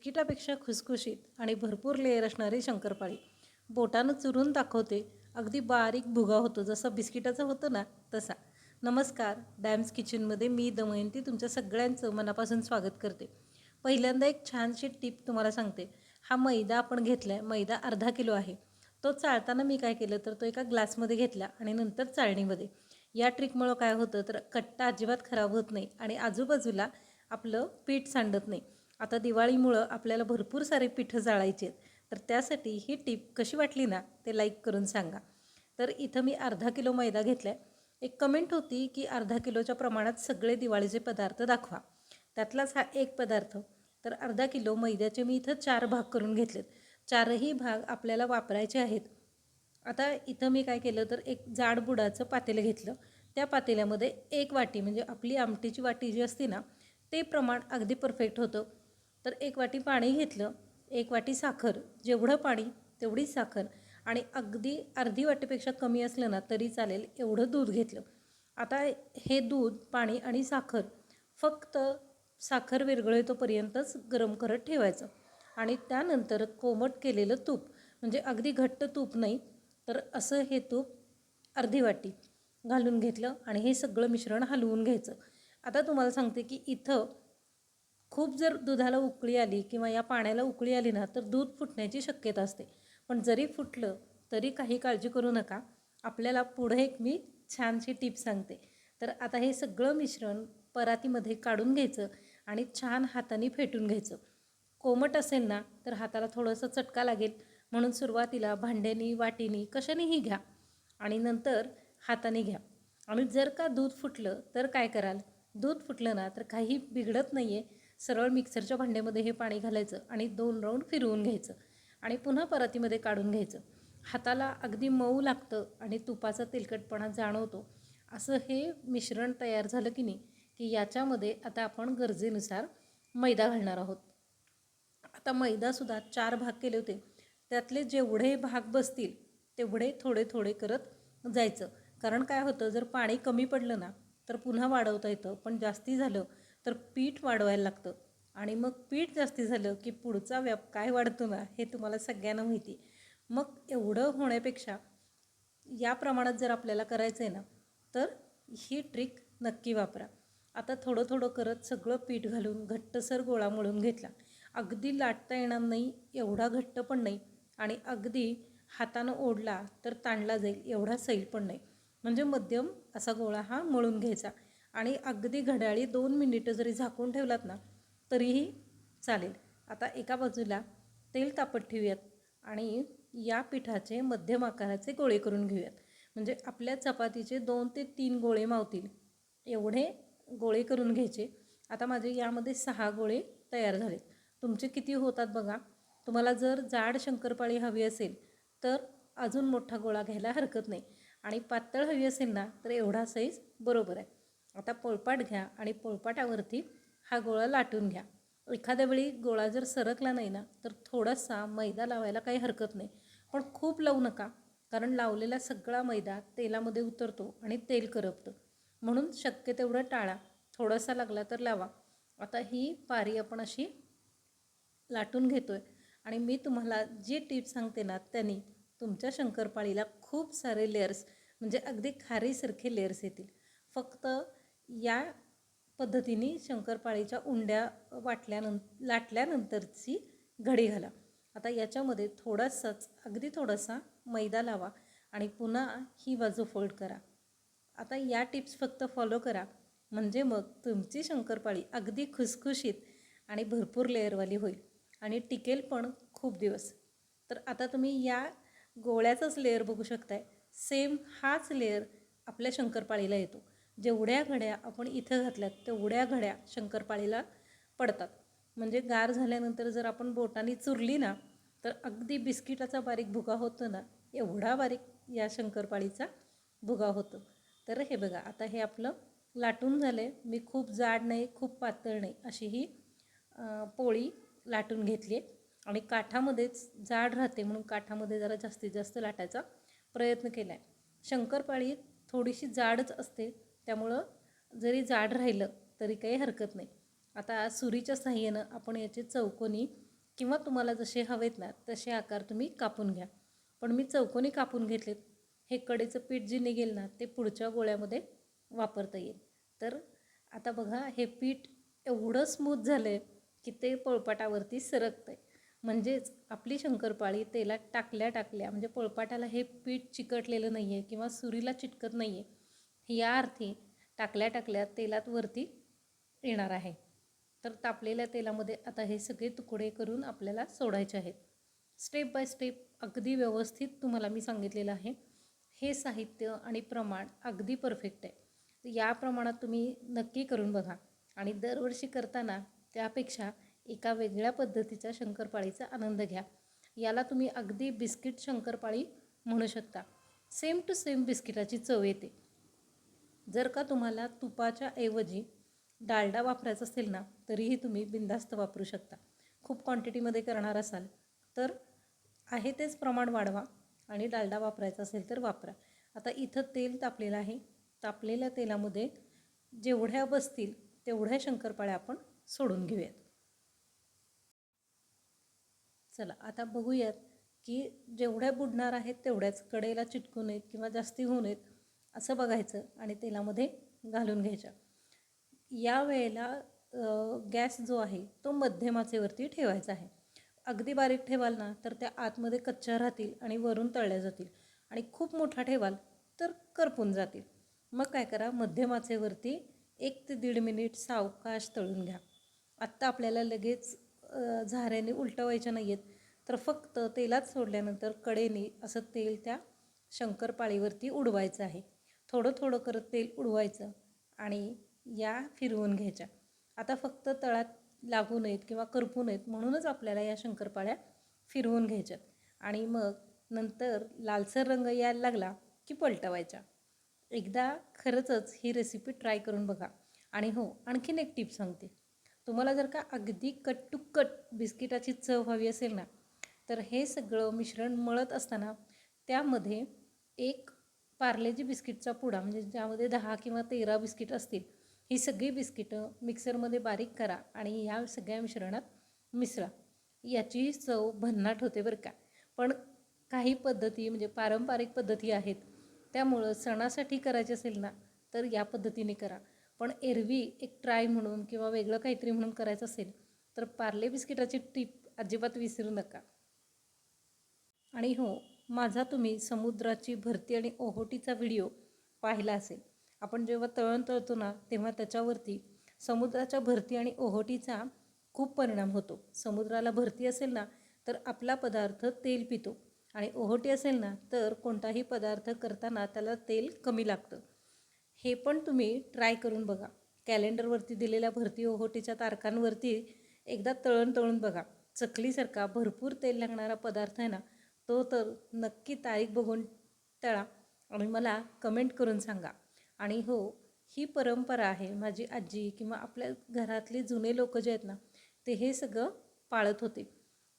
बिस्किटापेक्षा खुसखुशीत आणि भरपूर लेअर असणारी शंकरपाळी बोटानं चुरून दाखवते. अगदी बारीक भुगा होतो, जसा बिस्किटाचा होतो ना तसा. नमस्कार, डॅम्स किचनमध्ये मी दमयंती तुमच्या सगळ्यांचं मनापासून स्वागत करते. पहिल्यांदा एक छानशी टिप तुम्हाला सांगते. हा मैदा आपण घेतला आहे, मैदा अर्धा किलो आहे. तो चाळताना मी काय केलं तर तो एका ग्लासमध्ये घेतला आणि नंतर चाळणीमध्ये. या ट्रिकमुळं काय होतं तर कट्टा अजिबात खराब होत नाही आणि आजूबाजूला आपलं पीठ सांडत नाही. आता दिवाळीमुळं आपल्याला भरपूर सारे पिठं जाळायचे आहेत, तर त्यासाठी ही टिप कशी वाटली ना ते लाईक करून सांगा. तर इथं मी अर्धा किलो मैदा घेतला आहे. एक कमेंट होती की अर्धा किलोच्या प्रमाणात सगळे दिवाळीचे पदार्थ दाखवा. त्यातलाच हा एक पदार्थ. तर अर्धा किलो मैद्याचे मी इथं 4 भाग करून घेतलेत. 4ही भाग आपल्याला वापरायचे आहेत. आता इथं मी काय केलं तर एक जाड बुडाचं पातेलं घेतलं. त्या पातेल्यामध्ये 1 वाटी म्हणजे आपली आमटीची वाटी जी असते ना ते प्रमाण अगदी परफेक्ट होतं. तर 1 वाटी पाणी घेतलं, 1 वाटी साखर, जेवढं पाणी तेवढीच साखर आणि अगदी अर्धी वाटीपेक्षा कमी असलं ना तरी चालेल एवढं दूध घेतलं. आता हे दूध, पाणी आणि साखर फक्त साखर विरघळेतोपर्यंतच गरम करत ठेवायचं आणि त्यानंतर कोमट केलेलं तूप, म्हणजे अगदी घट्ट तूप नाही तर असं हे तूप अर्धी वाटी घालून घेतलं आणि हे सगळं मिश्रण हलवून घ्यायचं. आता तुम्हाला सांगते की इथं खूप जर दुधाला उकळी आली किंवा या पाण्याला उकळी आली ना तर दूध फुटण्याची शक्यता असते. पण जरी फुटलं तरी काही काळजी करू नका. आपल्याला पुढे एक मी छानशी टिप सांगते. तर आता हे सगळं मिश्रण परातीमध्ये काढून घ्यायचं आणि छान हाताने फेटून घ्यायचं. कोमट असेल ना तर हाताला थोडंसं चटका लागेल, म्हणून सुरुवातीला भांड्यानी, वाटीनी, कशानेही घ्या आणि नंतर हाताने घ्या. आणि जर का दूध फुटलं तर काय कराल? दूध फुटलं ना तर काही बिघडत नाही आहे. सरळ मिक्सरच्या भांड्यामध्ये हे पाणी घालायचं आणि 2 राऊंड फिरवून घ्यायचं आणि पुन्हा परातीमध्ये काढून घ्यायचं. हाताला अगदी मऊ लागतं आणि तुपाचा तेलकटपणा जाणवतो. असं हे मिश्रण तयार झालं की नाही की याच्यामध्ये आता आपण गरजेनुसार मैदा घालणार आहोत. आता मैदासुद्धा 4 भाग केले होते. त्यातले जेवढे भाग बसतील तेवढे थोडे थोडे करत जायचं. कारण काय होतं, जर पाणी कमी पडलं ना तर पुन्हा वाढवता येतं, पण जास्ती झालं तर पीठ वाढवायला लागतं आणि मग पीठ जास्ती झालं की पुढचा व्याप काय वाढतो ना हे तुम्हाला सगळ्यांना माहिती. मग एवढं होण्यापेक्षा या प्रमाणात जर आपल्याला करायचं आहे ना तर ही ट्रिक नक्की वापरा. आता थोडं थोडं करत सगळं पीठ घालून घट्टसर गोळा मळून घेतला. अगदी लाटता येणार नाही एवढा घट्ट पण नाही आणि अगदी हातानं ओढला तर ताणला जाईल एवढा सैल पण नाही. म्हणजे मध्यम असा गोळा हा मळून घ्यायचा आणि अगदी घड्याळी 2 मिनिटं जरी झाकून ठेवलात ना तरीही चालेल. आता एका बाजूला तेल तापत ठेवूयात आणि या पिठाचे मध्यम आकाराचे गोळे करून घेऊयात. म्हणजे आपल्या चपातीचे 2 ते 3 गोळे मावतील एवढे गोळे करून घ्यायचे. आता माझे यामध्ये 6 गोळे तयार झालेत. तुमचे किती होतात बघा. तुम्हाला जर जाड शंकरपाळी हवी असेल तर अजून मोठा गोळा घ्यायला हरकत नाही आणि पातळ हवी असेल ना तर एवढा साईज बरोबर आहे. आता पोळपाट घ्या आणि पोळपाटावरती हा गोळा लाटून घ्या. एखाद्या वेळी गोळा जर सरकला नाही ना तर थोडासा मैदा लावायला काही हरकत नाही, पण खूप लावू नका. कारण लावलेला सगळा मैदा तेलामध्ये उतरतो आणि तेल करपतं, म्हणून शक्य तेवढं टाळा. थोडासा लागला तर लावा. आता ही पारी आपण अशी लाटून घेतो आहे आणि मी तुम्हाला जी टिप सांगते ना त्यांनी तुमच्या शंकरपाळीला खूप सारे लेअर्स, म्हणजे अगदी खारीसारखे लेअर्स येतील. फक्त या पद्धतीने शंकरपाळीच्या उंड्या लाटल्यानंतरची घडी घाला. आता याच्यामध्ये थोडासाच, अगदी थोडासा मैदा लावा आणि पुन्हा ही बाजू फोल्ड करा. आता या टिप्स फक्त फॉलो करा, म्हणजे मग तुमची शंकरपाळी अगदी खुसखुशीत आणि भरपूर लेअरवाली होईल आणि टिकेल पण खूप दिवस. तर आता तुम्ही या गोळ्याचाच लेअर बघू शकताय. सेम हाच लेअर आपल्या शंकरपाळीला येतो. जेवढ्या घड्या आपण इथं घातल्यात तेवढ्या घड्या शंकरपाळीला पडतात. म्हणजे गार झाल्यानंतर जर आपण बोटाने चुरली ना तर अगदी बिस्किटाचा बारीक भुगा होतो ना एवढा बारीक या शंकरपाळीचा भुगा होतो. तर हे बघा, आता हे आपलं लाटून झालं आहे. मी खूप जाड नाही खूप पातळ नाही अशी ही पोळी लाटून घेतली आहे आणि काठामध्येच जाड राहते म्हणून काठामध्ये जरा जास्तीत जास्त लाटायचा प्रयत्न केला आहे. शंकरपाळी थोडीशी जाडच असते, त्यामुळं जरी जाड राहिलं तरी काही हरकत नाही. आता सुरीच्या साहाय्यानं आपण याचे चौकोनी किंवा तुम्हाला जसे हवेत ना तसे आकार तुम्ही कापून घ्या. पण मी चौकोनी कापून घेतलेत. हे कढीचं पीठ जे निघेल ना ते पुढच्या गोळ्यामध्ये वापरता येईल. तर आता बघा हे पीठ एवढं स्मूथ झालं आहे की ते पोळपाटावरती सरकतं आहे. म्हणजेच आपली शंकरपाळी तेलात टाकल्या म्हणजे पोळपाटाला हे पीठ चिकटलेलं नाही आहे किंवा सुरीला चिटकत नाही आहे, या अर्थी टाकल्या तेलात वरती येणार आहे. तर तापलेल्या तेलामध्ये आता हे सगळे तुकडे करून आपल्याला सोडायचे आहेत. स्टेप बाय स्टेप अगदी व्यवस्थित तुम्हाला मी सांगितलेलं आहे. हे साहित्य आणि प्रमाण अगदी परफेक्ट आहे. तर या प्रमाणात तुम्ही नक्की करून बघा आणि दरवर्षी करताना त्यापेक्षा एका वेगळ्या पद्धतीच्या शंकरपाळीचा आनंद घ्या. याला तुम्ही अगदी बिस्किट शंकरपाळी म्हणू शकता. सेम टू सेम बिस्किटाची चव येते. जर का तुम्हाला तुपाच्या ऐवजी डालडा वापरायचा असेल ना तरीही तुम्ही बिनधास्त वापरू शकता. खूप क्वांटिटीमध्ये करणार असाल तर आहे तेच प्रमाण वाढवा आणि डालडा वापरायचा असेल तर वापरा. आता इथं तेल तापलेलं आहे. तापलेल्या तेलामध्ये जेवढ्या बसतील तेवढ्या शंकरपाळ्या आपण सोडून घेऊयात. चला आता बघूयात की जेवढ्या बुडणार आहेत तेवढ्याच कडेला चिटकू नयेत किंवा जास्ती होऊ नयेत असं बघायचं आणि तेलामध्ये घालून घ्यायच्या. या वेळेला गॅस जो आहे तो मध्यम आचेवरती ठेवायचा आहे. अगदी बारीक ठेवाल ना तर त्या आतमध्ये कच्च्या राहतील आणि वरून तळल्या जातील आणि खूप मोठा ठेवाल तर करपून जातील. मग काय करा, मध्यम आचेवरती 1 ते 1.5 मिनिट सावकाश तळून घ्या. आत्ता आपल्याला लगेच झाऱ्याने उलटवायच्या नाही आहेत, तर फक्त तेलात सोडल्यानंतर कडेने असं तेल त्या शंकरपाळीवरती उडवायचं आहे. थोडं थोडं करत तेल उडवायचं आणि या फिरवून घ्यायच्या. आता फक्त तळात लागू नयेत किंवा करपू नयेत म्हणूनच आपल्याला या शंकरपाळ्या फिरवून घ्यायच्यात आणि मग नंतर लालसर रंग यायला लागला की पलटवायच्या. एकदा खरंच ही रेसिपी ट्राय करून बघा. आणि हो, आणखीन एक टिप सांगते. तुम्हाला जर का अगदी कट टू कट बिस्किटाची चव हवी असेल ना तर हे सगळं मिश्रण मळत असताना त्यामध्ये एक पार्लेजी बिस्किटचा पुडा म्हणजे ज्यामध्ये 10 किंवा 13 बिस्किट असतील, ही सगळी बिस्किटं मिक्सरमध्ये बारीक करा आणि या सगळ्या मिश्रणात मिसळा. याची चव भन्नाट होते बरं का. पण काही पद्धती म्हणजे पारंपरिक पद्धती आहेत, त्यामुळं सणासाठी करायचे असेल ना तर या पद्धतीने करा. पण एरवी एक ट्राय म्हणून किंवा वेगळं काहीतरी म्हणून करायचं असेल तर पार्ले बिस्किटाची टीप अजिबात विसरू नका. आणि हो, माझा तुम्ही समुद्राची भरती आणि ओहोटीचा व्हिडिओ पाहिला असेल. आपण जेव्हा तळण तळतो ना तेव्हा त्याच्यावरती समुद्राच्या भरती आणि ओहोटीचा खूप परिणाम होतो. समुद्राला भरती असेल ना तर आपला पदार्थ तेल पितो आणि ओहोटी असेल ना तर कोणताही पदार्थ करताना त्याला तेल कमी लागतं. हे पण तुम्ही ट्राय करून बघा. कॅलेंडरवरती दिलेल्या भरती ओहोटीच्या तारखांवरती एकदा तळून बघा. चकलीसारखा भरपूर तेल लागणारा पदार्थ आहे ना तो तर नक्की तारीख बघून तळा आणि मला कमेंट करून सांगा. आणि हो, ही परंपरा आहे. माझी आजी किंवा आपल्या घरातले जुने लोक जे आहेत ना ते हे सगळं पाळत होते.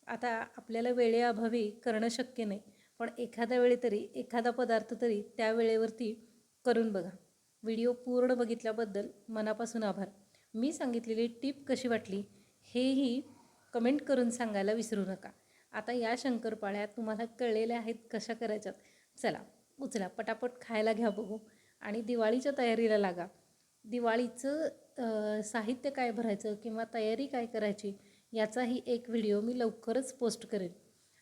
आता आपल्याला वेळेअभावी करणं शक्य नाही, पण एखाद्या वेळी तरी एखादा पदार्थ तरी त्या वेळेवरती करून बघा. व्हिडिओ पूर्ण बघितल्याबद्दल मनापासून आभार. मी सांगितलेली टीप कशी वाटली हेही कमेंट करून सांगायला विसरू नका. आता या शंकरपाळ्या तुम्हाला कळलेल्या आहेत कशा करायच्यात. चला उचला, पटापट खायला घ्या बघू आणि दिवाळीच्या तयारीला लागा. दिवाळीचं साहित्य काय भरायचं किंवा तयारी काय करायची याचाही एक व्हिडिओ मी लवकरच पोस्ट करेन.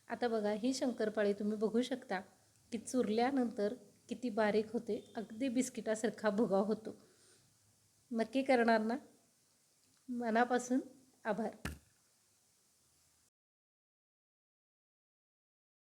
आता बघा ही शंकरपाळी तुम्ही बघू शकता की चुरल्यानंतर किती बारीक होते, अगदी बिस्किटासारखा भुगा होतो. नक्की करणार ना? मनापासून आभार.